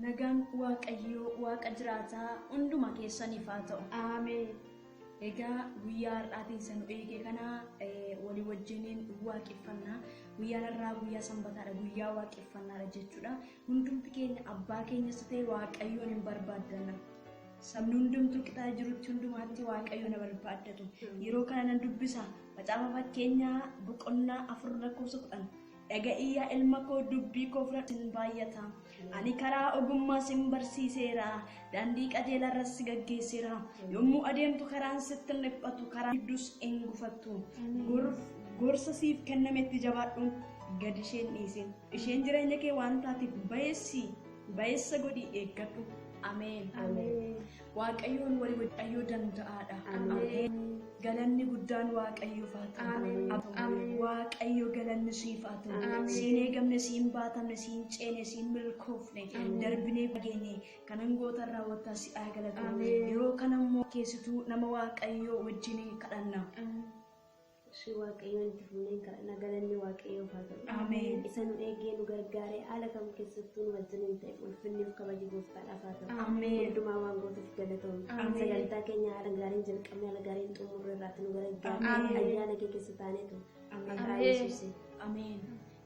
Nagaan Waaqayyoo Waaqa jiraataa hunduma keessaniif haa ta'u. Ameen. Egaa guyyaa har'aatiin san eegee kana walii wajjiniin waaqeffannaa. Guyyaan irraa guyyaa sanbataadha, guyyaa waaqeffannaadha jechuudha. Hundumti keenya abbaa keenyas ta'e Waaqayyoon hin barbaaddanna. Sabni hundumtuu qixaa jirutti hundumaatti Waaqayyoon barbaaddatu. Yeroo kana nan dubbisa macaafa fakkeenyaa boqonnaa 4:10. Dhaga'ii ilma koo dubbii koo fudhatin baay'ata. Ani karaa ogummaa sin barsiiseera. Daandii qajeelarras si gaggeesseera. Yommuu adeemtu karaan sitti hin dhiphatu, karaa gidduus hin gufattu. Gorsa siif kennametti jabaadhu gad isheen dhiisin. Isheen jireenya kee waan taateef bayeessa godhii eeggadhu. Ameen. Waaqayyoon walii Waaqayyoo danda'aadha. Ameen. Galanni guddaan Waaqayyoof haa ta'u. Waaqayyo galanni siif haa ta'u. Siin eegamne, siin baatamne, siin ceene, siin milkoofne, darbinee fageenye kanan goota raawwataa si haa galatu. Yeroo kana immoo keessituu nama Waaqayyoo wajjin kadhanna. Si Waaqayyoon itti fuunee kadhanna galanni Waaqayyoof haa ta'u. Ameen. Isa nu eegee nu gargaaree haala kam keessattuu nu wajjin ta'e ulfinni fi kabaji gooftaadhaaf haa ta'u. Ameen. Hundumaa waan gootuuf galatoomne. Sagantaa keenya haala gaariin jalqabne haala gaariin xumurre irraatti nu gargaaree ayyaana kee keessa taaneetu. Maqaa Yesuusiin. Ameen.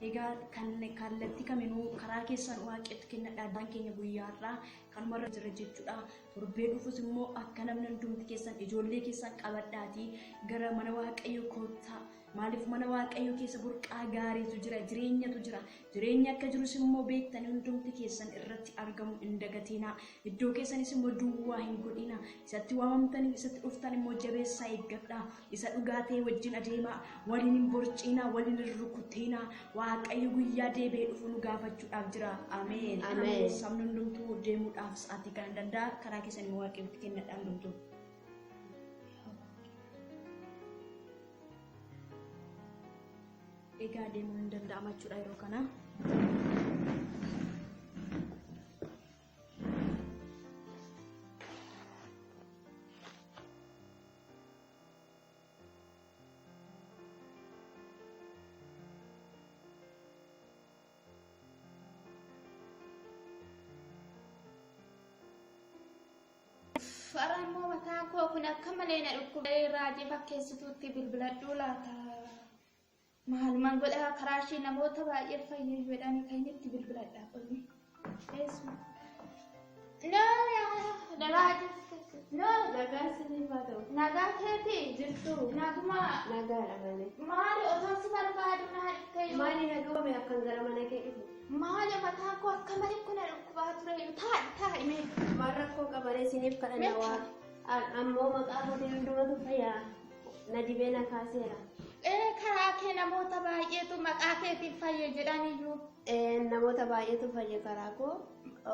Egaa kallattii kaminuu karaa keessan waaqetti kennadhaan keenya guyyaa har'aa kanumarra jira jechuudha. Torbee dhufus immoo akka namni hundumti keessan ijoollee keessan qabadhaatii gara mana Waaqayyoo koottaa. Maaliif mana Waaqayyoo keessa burqaa gaariitu jira, jireenyatu jira. Jireenya akka jirus immoo beektanii hundumti keessan irratti argamu hin dagatinaa. Iddoo keessanis immoo duwwaa hin godhinaa. Isatti waamamtanii isatti dhuftan immoo jabeessaa eeggadhaa. Isa dhugaa ta'e wajjin adeemaa. Waliin hin borcinaa, waliin hin rukutinaa. Waaqayyo guyyaa deebi'ee dhufu nu gaafachuudhaaf jira. Ameen. Sabni hundumtuu deemuudhaaf sa'aatii kana danda'a. Karaa keessan immoo Waaqayyotti kennadhaa hundumtuu. Egaa deemuun hin danda'ama jechuudha yeroo kana. Farammoo mataan koo kun akka malee na dhukkubee raajii fakkeessituutti bilbiladhuu laata. Maalumaan godhaa karaa ishee namoota baay'ee fayyadu jedhanii kan itti bilbiladhaa qolli. Nagaa isiniif haa ta'u. Nagaa keetii Jirtu. naguma Nagaadha malee. maali otoo si barbaadu na dhikkee Maali nagawame akkan gara mana kee dhufu? maali mataan koo akka malee kun na dhukkubaa ture taa'i mee Maal rakkoo qabalee isiniif kadhanna waa. Ammoo maqaa kootiin hundumatu fayyaa. Na dibee na kaaseera. karaa kee namoota baay'eetu maqaa keetiif fayye jedhaniyyuu. Namoota baay'eetu fayye karaa koo.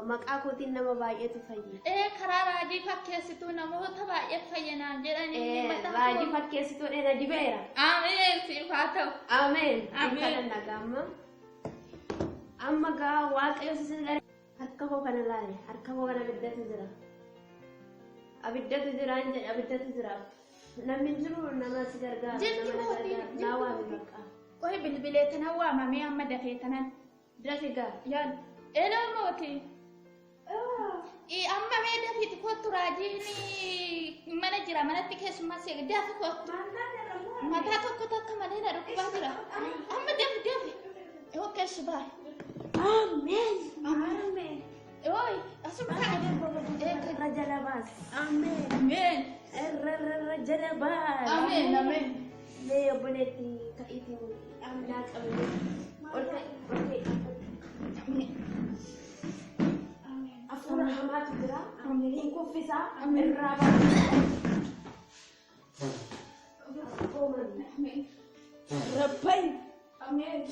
Maqaa kootiin nama baay'eetu fayye. Karaa raajii fakkeessituu namoota baay'ee fayyanaan jedhanii Raajii fakkeessituudha na dibeera. Ameen siif haa ta'u. Ameen. Ameen. Kadhanna gaamma. Amma gaa Waaqayyo sisin gara harka koo kana laale. Harka koo kana abiddatu jira. Abiddatu jira hin jedhe abiddatu jira. Namni jiru nama si gargaara. Jirti Nama na mootii, gargaara. jirti Naa waami mootii. maqaa. Qohi bilbilee tana waamamee amma dafee tanan. Dafi gaa. Yaal. Eloo mooti. Amma mee dafiiti kottu raajiin mana jira manatti keessummaa seega dafi kottu. Mataa tokko takka malee na dhukkubaa jira. Amma dafi. Yoo keessi baay. Ameen. Ameen. Ooyi asuma taa'ee. Irra jala baas. Ameen. Ameen. Irra jala baas. Ameen. Mee obboleetti ka'iitiin amnaa qabne. Ol ka'i. Afuura hamaatu jira. Hin kuffisaa. Irraa baas. Rabbai. Ameen.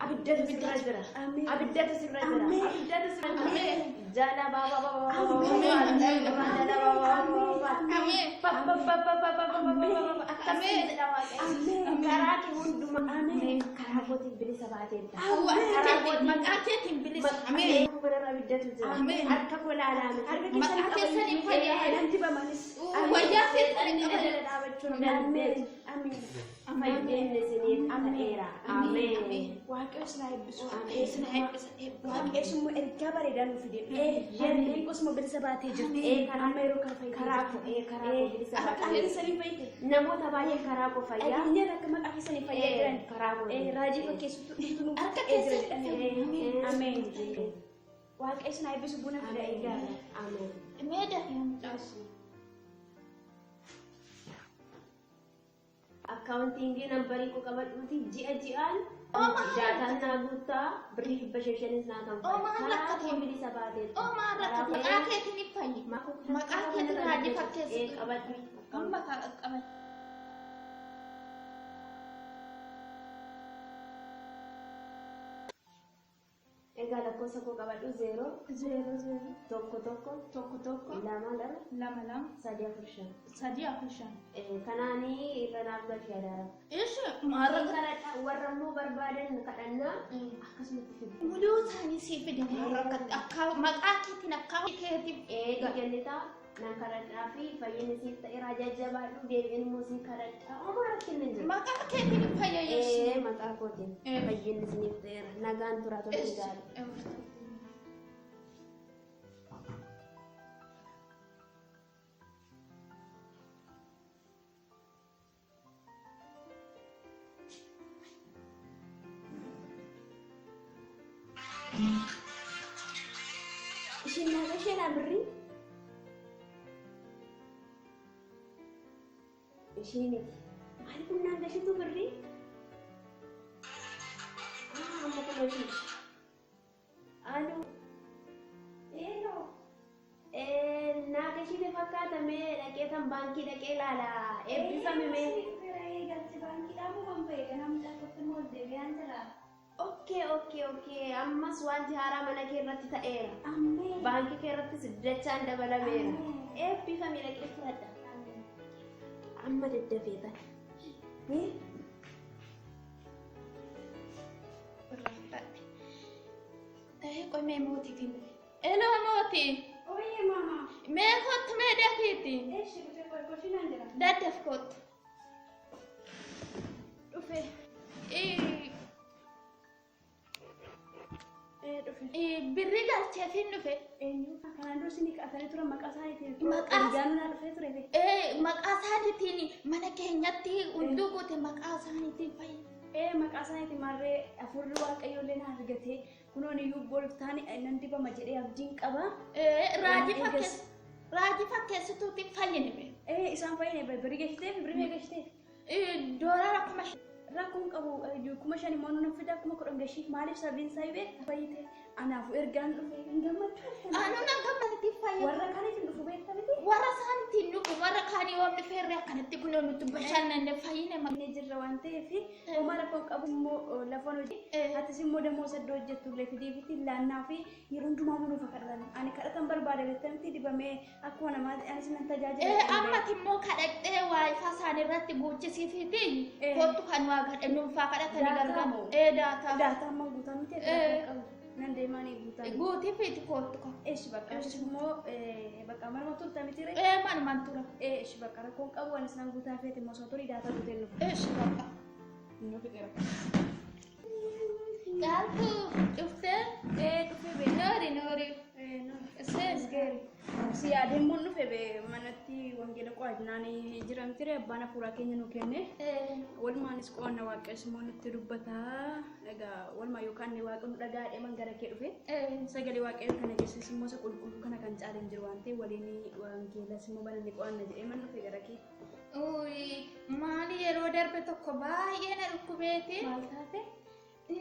Abiddatu sirra jira. jala baba Waaqayyo isin haa eebbisu. Waaqayyo immoo ergaa bareedaa nuuf fide. Jennee osuma bilisa baatee jirti. Amma yeroo kana fayyadu. Karaa koo bilisa Akka baatee qaamni sanii fayyade. namoota baay'ee karaa koo fayyaa. Dhageenyaan akka maqaa keessanii fayyadan. Karaa koo Raajii fakkeessutu nuuf Harka ta'ee jira keessatti jedhamee. Ameen. Waaqayyo isin haa eebbisu buna fida egaa. Ameen. Meeda. Akkaawuntiingii nambarii koo qabadhuuti ji'aan Oomaa jaataan naa guuttaa birrii 500 naa kan Oomaa karaa rakkate. koo bilisa baatee Oomaa rakkate. Maqaa keetiin hin fayyi. Maqaa keetiin raajii fakkeessitu. qabadhu. Amma qaban. Egaa lakkoofsa koo qabadhu 0 tokko tokko lama 3 4 kanaanii irra naaf galchee adaara. Ishi maarra warra immoo barbaadan kadhannaa akkasumatti fidu. muluu isaanii sii fidanii rakkate. Akka maqaa keetiin akka keetiin. Jallitaa nan kadhadhaa fi fayyinni siif ta'eera jajjabaadhu deebiin immoo sii kadhadhaa homaa rakkinni hin jiru. Maqaa keetiin hin fayyayessu. Maqaa kootiin fayyinni siif ta'eera nagaan tura tolti gaarii. Isheen birrii. Ishiiniti. Maali kun naan gashitu birrii? Amma kun hojii. Aloo. Eeloo. Naa gashite fakkaatamee dhaqee kan baankii dhaqee ilaala. Eebbifame mee? Okay. Ammas wanti haaraa mana kee irratti ta'eera. Baankii kee irrattis dachaan dabalameera. Eebbifame dhaqee fudhadha. Amma daddafeetan. Qomee mootiitiin. Eloo mootii. Oye mama. Mee kottu mee dafiitti. Eeshi dhufee qorshinaan jira. Daddaf kottu. Dhufe. Birri galcheetiin dhufe. Kanaan dura isin qabatanii turan maqaa isaaniitiin. Maqaa- Ergaanuu dhufee ture. Maqaa isaaniitiin mana keenyatti hunduu goote maqaa isaaniitiin fayyada. Maqaa isaaniitiin maarree afurri waaqayyoollee na argatee kunoon iyyuu boloftaan nan dibama jedhee abdiin qaba. Raajii fakkeessituutiin fayyadame. Isaan fayyine birrii gashiteef birrii gashiteef. Doolara kuma Rakkoon qabu 5,000 immoo nuuf fida 10,000 gashiif maaliif sabiin isaa beekta fayyite anaafu ergaan dhufe hin gammadu. Anu nan gammadatiif fayyada. Warra kaaniitiin dhufu beekta miti. Warra isaaniitiin dhufu warra kaanii oomni feerree akkanatti kunoo nuti bashannanne fayyine Inni jirra waan ta'eef homaa rakkoon qabu immoo lafaan hojii atis immoo damoo saddoo hojjettu illee fideefiti laannaa fi yeroo hundumaa munuufa kadhatan ani kadhatan barbaade beektamti dibamee akkuma namaatti anis nan tajaajila. Ammati immoo kadhadhee waayifaa isaanii irratti guuchisiifiiti kottu kan waa kadhannuunfaa kadhatanii gargaaru. Daataa. Daataa amma guutaa miti qabu. Nan deemaanii guutaa. Guutiifiiti kottu kan. Eeshi bakka immoo bakka manuma turta miti ree. Manumaan tura. Eeshi bakka rakkoon qabu anis nan guutaa feeti immoo osoo turii daataa guutee nuuf. Bakka. Inni fixeera. Jaaltu dhuftee Dhufee bee. noori. Sees geeri. Si yaadeen mun dhufe bee manatti wangeela qo'annaan jiramti ree abbaan hafuuraa keenya nu kenne. Walumaanis qo'anna waaqayyoon immoo nutti dubbataa. Egaa walumaa yookaan waaqa nu dhagaadhee man gara kee dhufe. Sagalee waaqayyoo kana keessas immoo isa qulqulluu kana kan caaleen jiru waan ta'eef waliin wangeelas immoo bananne qo'anna jedhee man dhufe gara kee. Maali yeroo darbe tokko baay'ee na dhukkubeeti. Maal taate?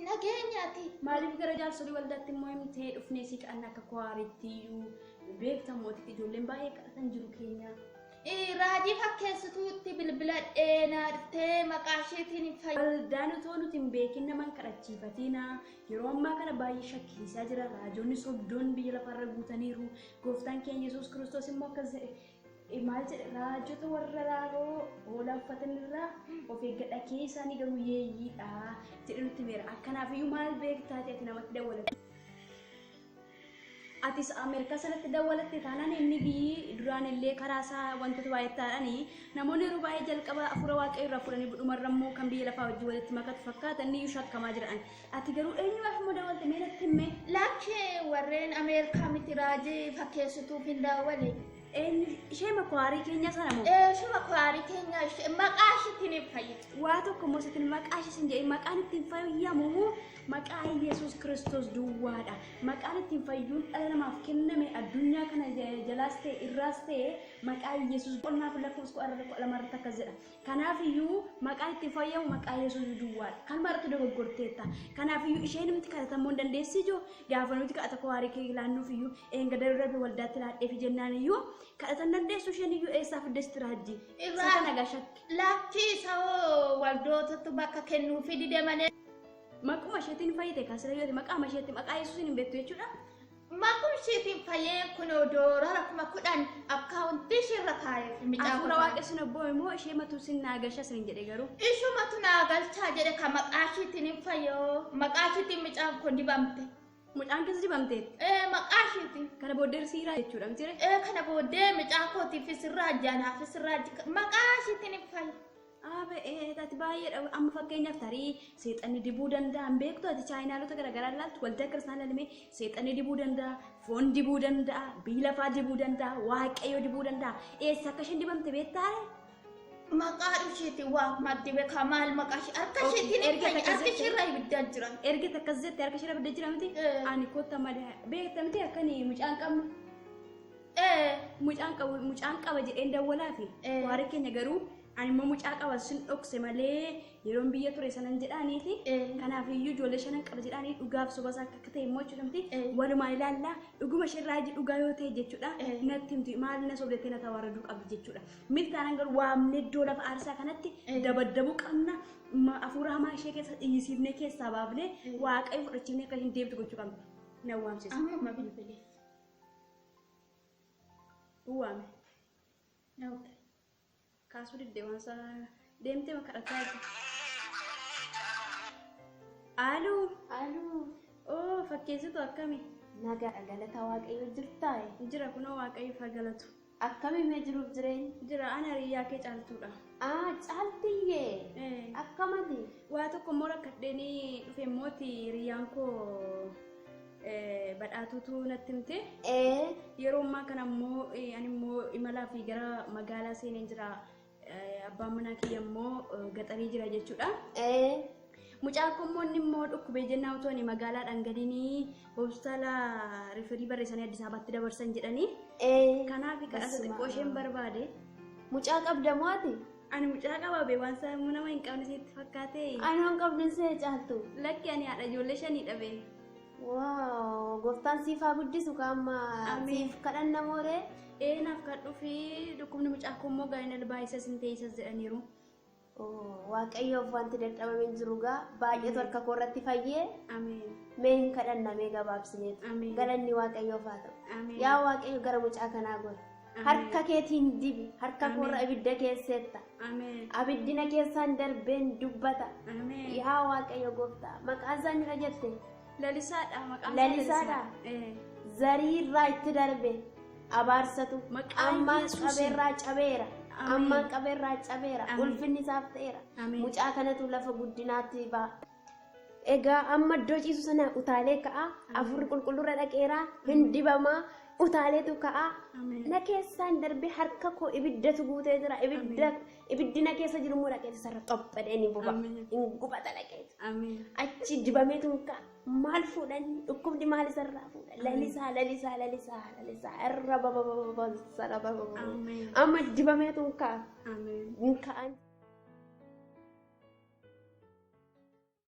Nageenyaati. Maaliif gara jaarsolii waldaatti immoo himtee dhufnee si kadhanna akka kwaaritti beektamooti ijoolleen baay'ee kadhatan jiru keenya. Raajii fakkeessituutti bilbila dheenaa dhuftee maqaa isheetiin fayyadu. Waldaan otoo nuti hin beekin nama hin kadhachiifatina. Yeroo ammaa kana baay'ee shakkisiisaa jira. Raajonni sobdoon biyya lafarra guutaniiru. Gooftaan keenya Yesuus Kiristoos immoo akkas maal jedhe raajota warra raaroo hoolaa uffatanirraa of eeggadha keessaanii garuu yeeyyiidha jedhe nutti meera. Akkanaafiyyuu maal beektaa ati namatti dawwalatte? Atis Ameerikaa sanatti dawwalatte taanaan inni biyyi duraan illee karaa isaa wantoota baay'ee ta'anii namoonni yeroo baay'ee jalqaba hafuura waaqayyoo irraa fudhanii dhumarra immoo kan biyya lafaa wajjin walitti makatu fakkaatan iyyuu shakkamaa jiran. Ati garuu eenyumaaf immoo dawwalte mee natti himee? Lakkee warreen Ameerikaa miti raajii fakkeessituuf hin daawwale. Ishee makwaarii keenya sana moo? Ishee makwaarii keenya maqaa isheetiin hin fayyadu. Waa tokko immoo sitiin maqaa ishee sin jedhee maqaan ittiin fayyamu maqaa Yesuus Kiristoos duwwaadha. Maqaan ittiin fayyuun dhala namaaf kenname addunyaa kana jalaas ta'e irraas ta'e maqaa Yesuus qonnaaf lakkoofsa lamarratti akkas jedha. Kanaafiyyuu maqaan ittiin fayyamu maqaa Yesuus duwwaadha. Kan maratu dogoggorteetta. Kanaafiyyuu isheen nuti kadhatamuu hin dandeessi ijoo gaafa nuti kadhata kwaarii kee ilaannuufiyyuu eenga darbe waldaatti laadheefi jennaan iyyuu kadhatan dandeessu isheen iyyuu eessaa fiddeesti raajii. Isa kana gashatti. Lakkii isa waldootatti bakka kennuufi dide malee. Maquma isheetiin fayyite kaasira yoo ta'e maqaa isheetiin maqaa Yesuusiin hin beektu jechuudha. Maquma isheetiin fayyeen kun doolaara 10,000 akkaawuntii isheerra kaa'eef miidhaa. Hafuura waaqessuun abboo immoo ishee matu sin naagalcha sin jedhe garuu. Ishumatu naagalchaa jedhe kan maqaa isheetiin hin fayyoo maqaa isheetiin miidhaan kun dibamte. Mucaan keessa dibamtee? Maqaa isheetiin. Kana booddee siiraa jechuudha miti? Kana booddee miidhaan kootiif sirraa ajjaanaaf sirraa maqaa isheetiin hin fayyu. Ati baay'ee amma fakkeenyaaf tarii seexanni dibuu danda'a hin beektu ati chaayinaalota garaagaraa ilaaltu waldaa kiristaanaa ilmee seexanni dibuu danda'a foon dibuu danda'a biyya lafaa dibuu danda'a waaqayyo dibuu danda'a eessa akka isheen dibamte beektaa? Maqaa isheetiin waa maddi beekaa maal maqaa ishee harka isheetiin harka isheerraa ibiddaan jiran. Erga akkas jettee harka isheerraa ibidda jira miti? Ani kootta malee beekta miti akkanii mucaan qabnu. Mucaan qaba jedheen dawwalaafi waarii keenya garuu ani immoo mucaa qaba sin dhokse malee yeroon biyya ture sanan jedhaaniiti. Kanaafiyyuu ijoollee shanan qaba jedhaanii dhugaaf sobas akka ta'e immoo jechuudha walumaa ilaallaa dhuguma ishirraa dhugaa yoo ta'e jechuudha natti himti maal na sobdettee na tawaarraduu qabdi jechuudha. Miti taanaan garuu waamne iddoo lafa aarsaa kanatti dabaddabuu qabna hafuura hamaa ishee keessa dhiisiifnee keessaa baafnee waaqayyo fudhachiifnee akka hin deebtu gochuu qabna. Na waamsisa. Amma bilbilee. Waame. Kaasuu diddee waan isaa deemtee makadhataa jirti. Aluu. Oo fakkeessitu akkami? Nagaa galata waaqayyo jirtaa? Jira kunoo waaqayyo fagalatu. Akkami mee jiruuf jireenya? Jira ana hiriyaa kee caaltuudha. Caaltiyyee. Akkamati? Waa tokko immoo rakkadheenii dhufe immooti hiriyyaan koo badhaatuutu natti himte. Yeroo ammaa kana immoo ani immoo imalaa fi gara magaalaa seeneen jira. Abbaan manaa kiyya immoo gaxarii jira jechuudha. Mucaan kun immoo dhukkubee jennaa otoo ani magaalaadhaan gadiinii hospitaala riferii barreessanii Addis Ababaatti dabarsan jedhanii. Kanaaf kadhata xiqqoo isheen barbaade. Mucaa qabda mooti? Ani mucaa qabaa waan sammuu nama hin qabne sitti fakkaate. Ani waan qabne see caaltu. Lakki ani haadha ijoollee shanii dhabe. Waaw gooftaan siifaa guddisu kaamma siif kadhanna mooree. Naaf kadhuu fi dhukkubni mucaa koo immoo gaa'ina baay'isas hin teessas jedhaniiru. Waaqayyoof wanti dadhabame hin jiru gaa baay'eetu harka koo irratti fayyee. Ameen. Mee hin kadhanna mee gabaabsineetu. Ameen. Galanni waaqayyoof haa ta'u. Ameen. Yaa waaqayyo gara mucaa kanaa godhe. Harka keetiin dibi harka koo irra ibidda keesseetta. Ameen. Abiddina keessaan darbeen dubbata. Ameen. Yaa waaqayyo gooftaa maqaan isaanii jette. Lalisaadha maqaan Lalisaadha. Zarii irraa itti darbe. Abaarsatu amma qabeerraa cabeera amma qabeerraa cabeera ulfinni isaaf ta'eera mucaa kanatu lafa guddinaatti ba'a. Egaa amma iddoo ciisu sana utaalee ka'a afurri qulqulluurra dhaqeera hin dibamaa utaaleetu ka'a na keessaan darbe harka koo ibiddatu guutee jira ibiddina keessa jiru immoo dhaqeessa sarara xophadhee ni buba hin gubata dhaqeessa achi dibameetu ka'a. Maal fuudhanii dhukkubni maal isarraa fuudha lalisaa irra baba amma dibameetu ka'a.